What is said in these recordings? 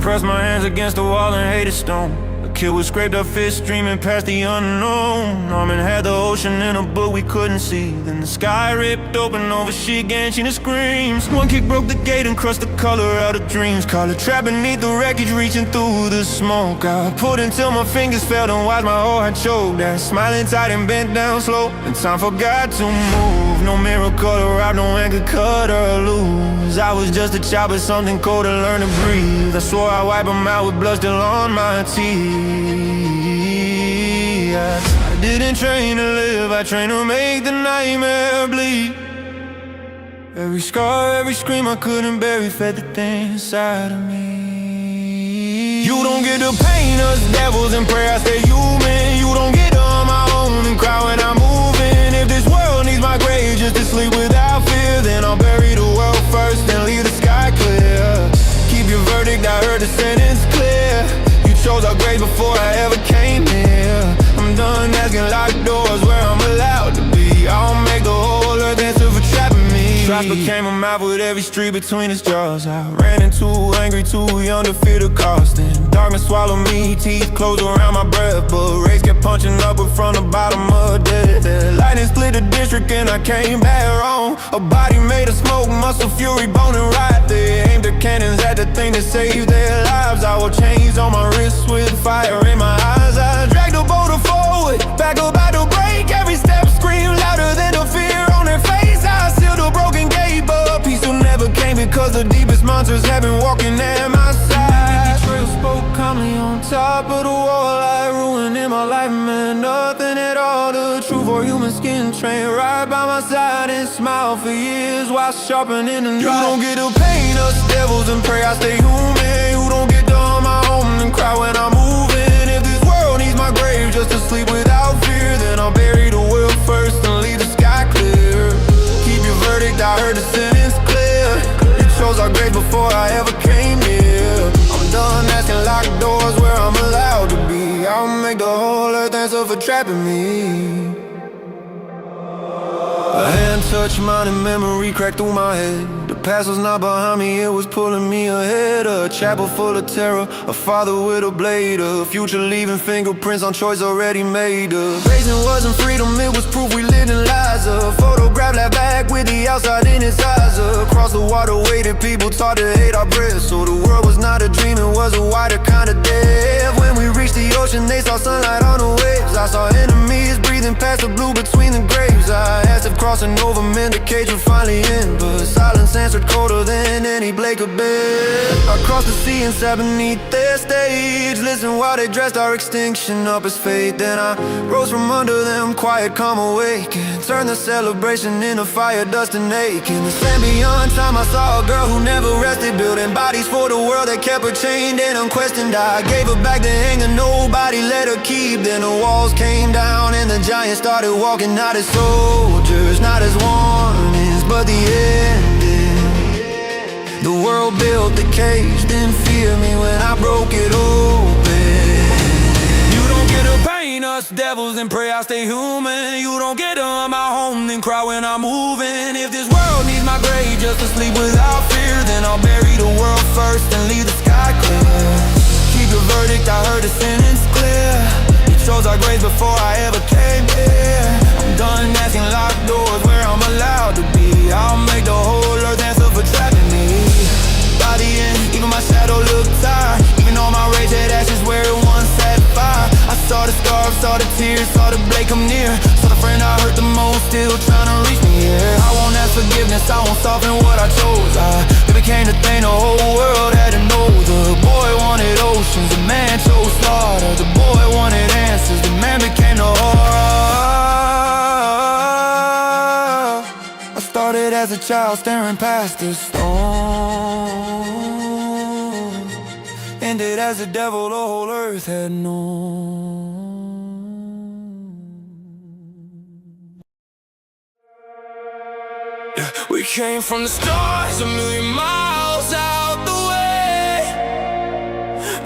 pressed my hands against the wall and hated stone. A kid with scraped up fists streaming past the unknown. Norman had the ocean in a book we couldn't see. Then the sky ripped open over Shiganshina screams. One kick broke the gate and crushed the color out of dreams. Caught a trap beneath the wreckage reaching through the smoke. I pulled until my fingers fell and watched my heart choke. That smiling tight and bent down slow, and time forgot to move. No miracle or rob, no anchor cut or lose. I was just a child but something cold to learn to breathe. I swore I'd wipe them out with blood still on my teeth. I didn't train to live, I trained to make the nightmare bleed. Every scar, every scream I couldn't bury fed the thing inside of me. You don't get to paint us devils and pray I stay human. You don't get on my own and cry when I'm moving. If this world needs my grave just to sleep without fear, then I'll bury the world first and leave the sky clear. Keep your verdict, I heard the sentence clear. You chose our grave before I ever came here. I'm done asking locked doors where I'm allowed to be. I'll make the whole earth answer for trapping me. Traps became a mouth with every street between its jaws. I ran in too angry, too young to fear the cost. And darkness swallowed me, teeth closed around my breath. But rays kept punching upward from the bottom of death. The lightning split the district and I came back wrong. A body made of smoke, muscle, fury, bone and rot. They aimed their cannons at the thing that saved their lives. I wore chains on my wrists with fire in my eyes. I dragged the boulder forward, back about to break. Every step screamed louder than the fear on their face. I sealed a broken gate, but peace will never came because the deepest monsters have been walking at my side. The trail spoke calmly on top of the wall. Like ruin in my life meant nothing at all. The true for human skin trained right by my side and smiled for years while sharpening the knife. You don't get to paint us devils and pray I stay human. You don't get to on my own and cry when I'm moving. If this world needs my grave just to sleep without fear, then I'll bury the world first and leave the sky clear. Keep your verdict, I heard the sentence clear. You chose our grave before I ever came here. I'm done asking locked doors where I'm allowed to be. I'll make the whole earth answer for trapping me. A hand touched mine and memory cracked through my head. The past was not behind me, it was pulling me ahead. A chapel full of terror, a father with a blade. A future leaving fingerprints on choice already made. A raising wasn't freedom, it was proof we lived in lies. A photograph that back with the outside in its eyes. Across the waterway that people taught to hate our breath. So the world was not a dream, it was a wider kind of death. When we reached the ocean, they saw sunlight on the waves. I saw enemies breathing past the blue between the graves. I asked if crossing over meant the cage would finally end, but silence answered colder than any Blake of bed. I crossed the sea and sat beneath their stage, listened while they dressed our extinction up as fate. Then I rose from under them, quiet, calm, awake, and turned the celebration into fire, dust and ache. In the sand beyond time I saw a girl who never rested, building bodies for the world that kept her chained and unquestioned. I gave her back the anger nobody let her keep. Then the walls came down and the giants started walking, not as soldiers, not as warnings, but the ending. The world built the cage, didn't fear me when I broke it open. You don't get to paint us devils and pray I stay human. You don't get to own my home and cry when I'm moving. If this world needs my grave just to sleep without fear, then I'll bury the world first and leave the sky clear. Keep your verdict, I heard the sentence clear. You chose our graves before I ever came here. I'm done asking locked doors where I'm allowed to be. I'll make the whole earth answer for trapping me. Body in, even my shadow looked tired. Even all my rage had ashes where it once had fire. I saw the scars, saw the tears, saw the blade come near. Saw the friend I hurt the most still trying to reach me here. I won't ask forgiveness, I won't soften what I chose. It became the thing the whole world had to know. The boy wanted oceans, the man chose slaughter. The boy wanted answers, the man became the horror. I started as a child staring past the storm, ended as a devil the whole earth had known. Yeah, we came from the stars a million miles out the way.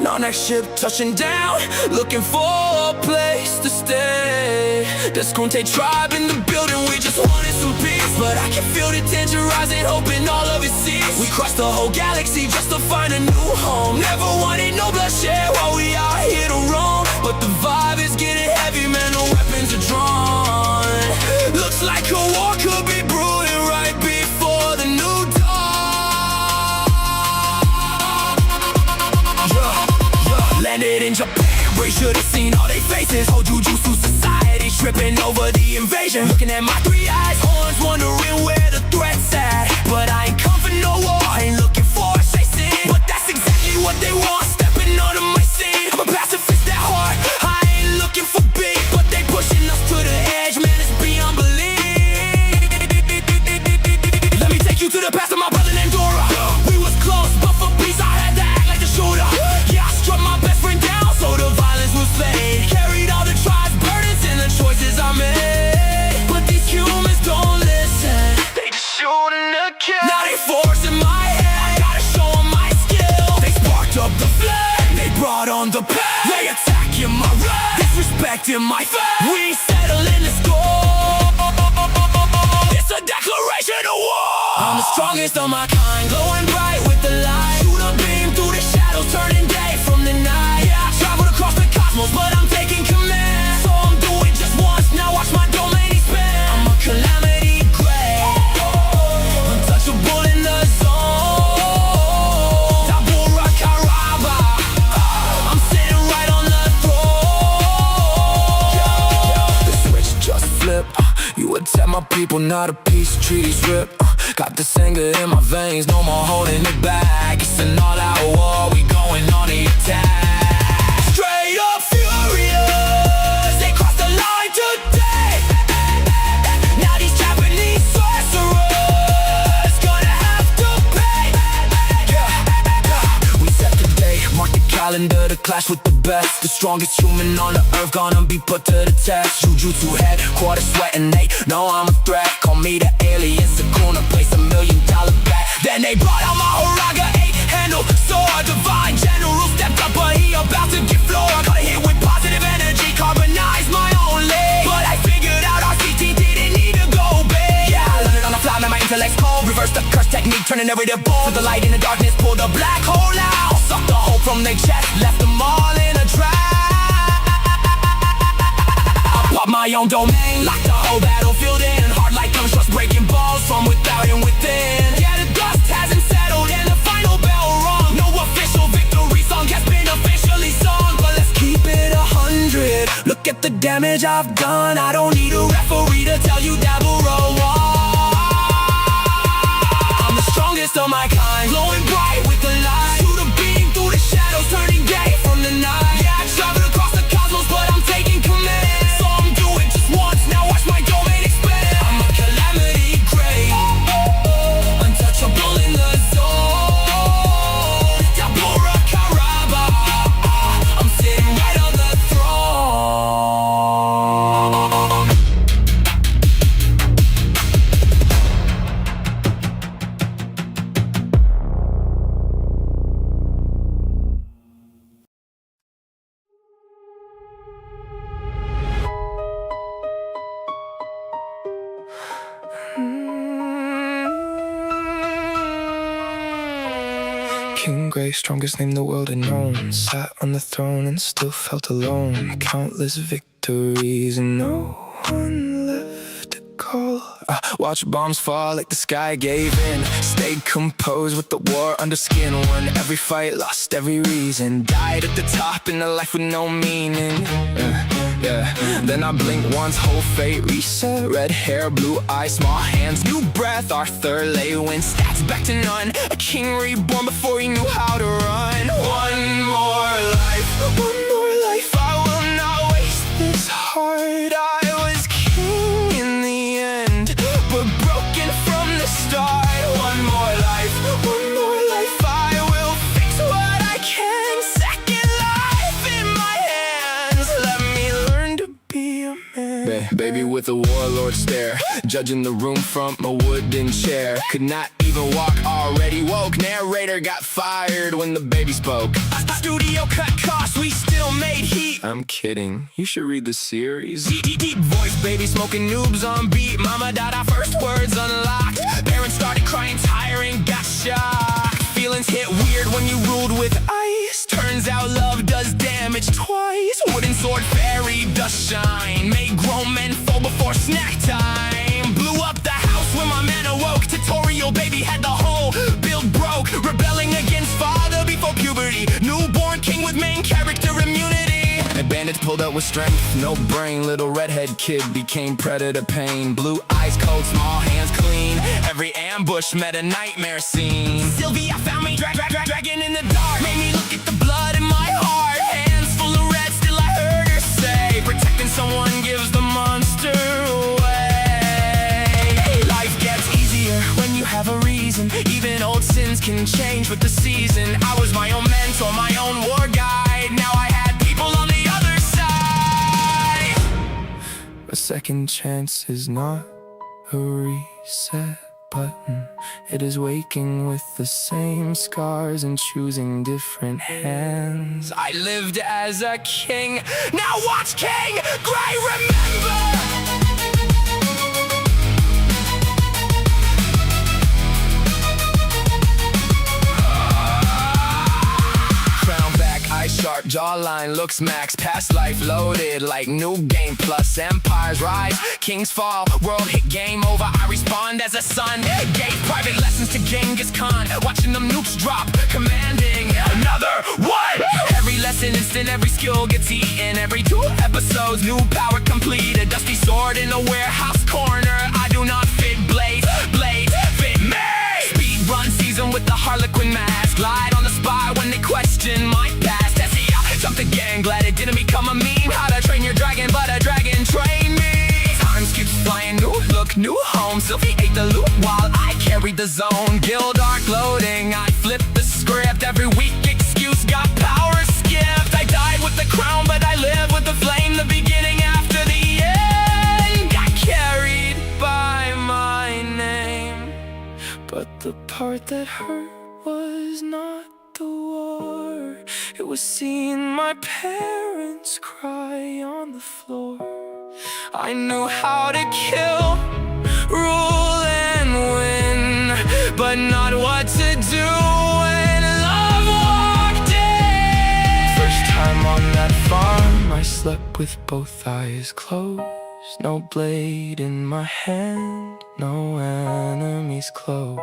Now next ship touching down, looking for a place to stay. There's Conte tribe in the building, we just wanted some peace. But I can feel the tension rising, hoping all of it cease. We crossed the whole galaxy just to find a new home. Never wanted no bloodshed while we out here to roam. But the vibe is getting heavy, man, the weapons are drawn. Looks like a war could be brewing right before the new dawn. Landed in Japan, we should have seen all they faces. Whole Jujutsu society tripping over the invasion. Looking at my three eyes, horns wondering where the threat's at. But I ain't come for no war, I ain't looking for a chasing. But that's exactly what they want, stepping onto my scene. I'm a pacifist at heart, I ain't looking for beef. But they pushing us to the edge, man, it's beyond belief. Let me take you to the past of my brother named Dora. We was close, but for peace I had to act like the shooter. Yeah, I struck my best friend down, so the violence was fade. Carried all the tribe's burdens and the choices I made. But these humans don't listen, they just shooting to kill. Now they forcing my hand, I gotta show them my skill. They sparked up the flame, they brought on the pain. They attacking my right, disrespecting my faith. We ain't settling the score, it's a declaration of war. I'm the strongest of my kind, glowing bright with the light. Shoot a beam through the shadows, turning day from the night. Yeah, I traveled across the cosmos, but I'm taking command. So I'm doing just once, now watch my domain expand. I'm a calamity gray, untouchable in the zone. Tabula Caraba, I'm sitting right on the throne. The switch just flipped, you attack my people, not a peace treaty's ripped. Got this anger in my veins, no more holding it back. It's an all-out war, we going on the attack. Straight up furious, they crossed the line today. Now these Japanese sorcerers gonna have to pay. We set the day, mark the calendar to clash with the best. The strongest human on the earth gonna be put to the test. Jujutsu headquarters sweating, they know I'm a threat. Call me the alien Sakuna, place $1 million bet. Then they brought out my Horaga 8-handle sword. Divine general stepped up, but he about to get floored. Gotta hit with positive energy, carbonize my own leg. But I figured out RCT didn't need to go big. Yeah, I learned it on the fly, man, my intellect's cold. Reverse the curse technique, turning everyday bold. Put the light in the darkness, pull the black hole out. Suck the hope from their chest, left them all in a trap. I pop my own domain, lock the whole battlefield in. Hard like gunshots, breaking balls from without and within. Yeah, the dust hasn't settled and the final bell rung. No official victory song has been officially sung, but let's keep it 100. Look at the damage I've done, I don't need a referee to tell you that we're I'm the strongest of my kind, glowing bright with the light. Shoot a beam through the shadows, turning day from the night. Yeah, I traveled across the cosmos, but I'm taking command. So I'm doing just once, now watch my domain expand. I'm a calamity gray, untouchable in the zone. Tabula Caraba, I'm sitting right on the throne. King Grey, strongest name the world had known. Sat on the throne and still felt alone. Countless victories and no one left to call. Watch bombs fall like the sky gave in. Stayed composed with the war under skin. Won every fight, lost every reason. Died at the top in a life with no meaning. Then I blinked once, whole fate reset. Red hair, blue eyes, small hands, new breath. Arthur lay when stats back to none. A king reborn before he knew how to run. One more life, I will not waste this heart. I was king in the end, but broken from the start. One more life, I will fix what I can. Second life in my hands, let me learn to be a man. baby with a warlord stare, judging the room from a wooden chair. Could not even walk, already woke. Narrator got fired when the baby spoke. Studio cut costs, we still made heat. I'm kidding, you should read the series. Deep voice, baby smoking noobs on beat. Mama died, our first words unlocked. Parents started crying, tiring, got shocked. Feelings hit weird when you ruled with ice. Turns out love does damage twice. Wooden sword, fairy, dust shine. Made grown men fall before snack time. Blew up the house when my man awoke. Tutorial baby had the whole build broke. Rebelling against father before puberty. Newborn king with main character immunity. And bandits pulled up with strength, no brain. Little redhead kid became predator pain. Blue eyes cold, small hands clean. Every ambush met a nightmare scene. Sylvia found me dragging in the dark. Made me look at the blood in my heart. Hands full of red, still I heard her say, protecting someone gives the monster away. Life gets easier when you have a reason. Even old sins can change with the season. I was my own mentor, my own war guide. Now I had people on the other side. A second chance is not a reset button. It is waking with the same scars and choosing different hands. I lived as a king, now watch King Gray remember. Sharp jawline looks max, past life loaded like new game plus. Empires rise, kings fall, world hit, game over. I respond as a son, gave private lessons to Genghis Khan. Watching them nukes drop, commanding another one. Every lesson instant, every skill gets eaten. Every 2 episodes, new power complete. A dusty sword in a warehouse corner. I do not fit blades fit me. Speed run season with the Harlequin mask. Glide on the spot when they question my past. Jumped again, glad it didn't become a meme. How to train your dragon, but a dragon trained me. Time skips flying, new look, new home. Sylvie ate the loot while I carried the zone. Guild arc loading, I flipped the script. Every weak excuse got power skipped. I died with the crown, but I live with the flame. The beginning after the end. Got carried by my name. But the part that hurt was not the war. It was seeing my parents cry on the floor. I knew how to kill, rule and win, but not what to do when love walked in. First time on that farm, I slept with both eyes closed. No blade in my hand, no enemies close.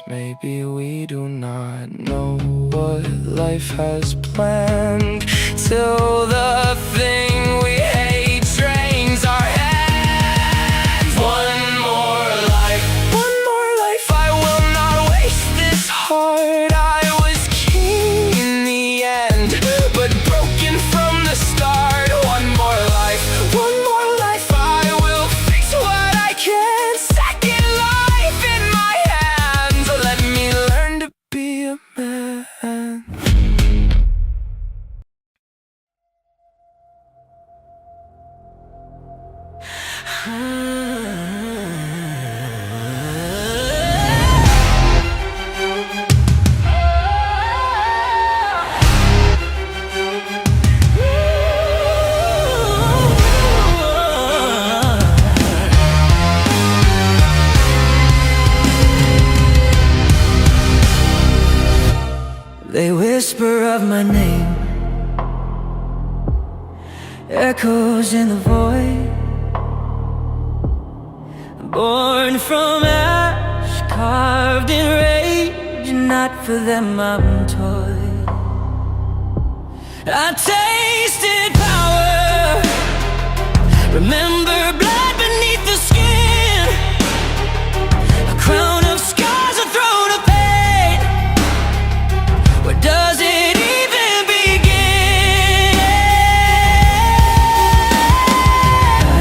Maybe we do not know what life has planned till the thing we hate drains our hands. One more life, I will not waste this heart. I was king in the end, but broken from the start. One more life, I will fix what I can. Second life in my hands, let me learn to be a man. They whisper of my name, echoes in the void. Born from ash, carved in rage, not for them I'm toy. I tasted power, remember blood beneath the skin. A crown of scars, a throne of pain. Where does it even begin?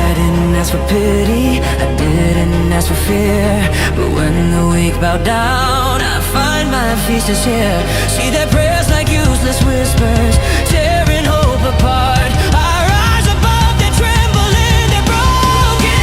I didn't ask for pity, I didn't ask for fear. But when the weak bow down, I find my feast is here. See their prayers like useless whispers, tearing hope apart. I rise above, they tremble in their broken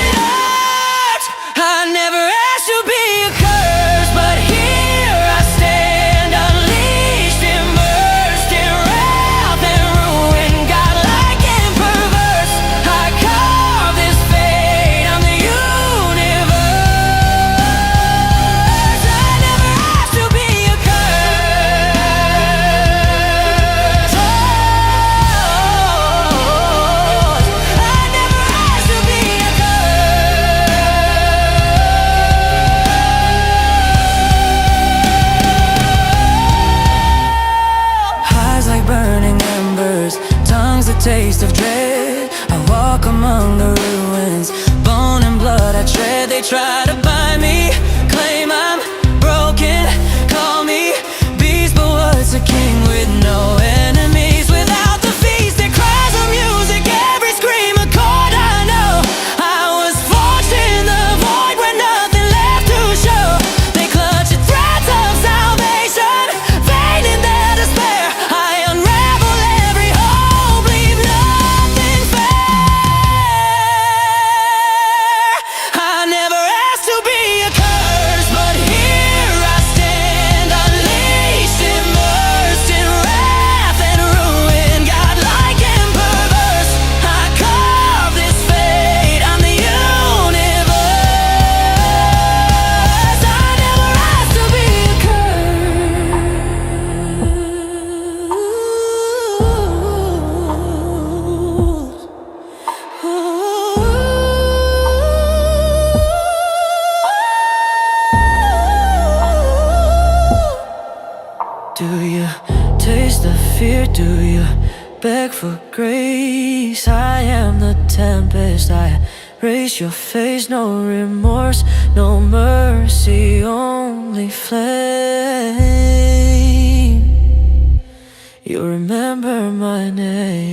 taste of dread. I walk among the ruins, bone and blood I tread. They try to buy me, claim I'm broken, call me beast, but what's a king with no enemies? Without the feast, their cries of music, every scream a chord I know. I was forged in the void where nothing left to show. They clutch at threads of salvation, vain in their despair. I unravel every hope, leave nothing fair. I never asked to be a curse, but here I stand, unleashed, immersed in wrath and ruin, godlike and perverse. I carve this fate, I'm the universe. I never asked to be a curse. Do you taste the fear? Do you beg for grace? I am the tempest, I raise your face. No remorse, no mercy, only flame. You remember my name.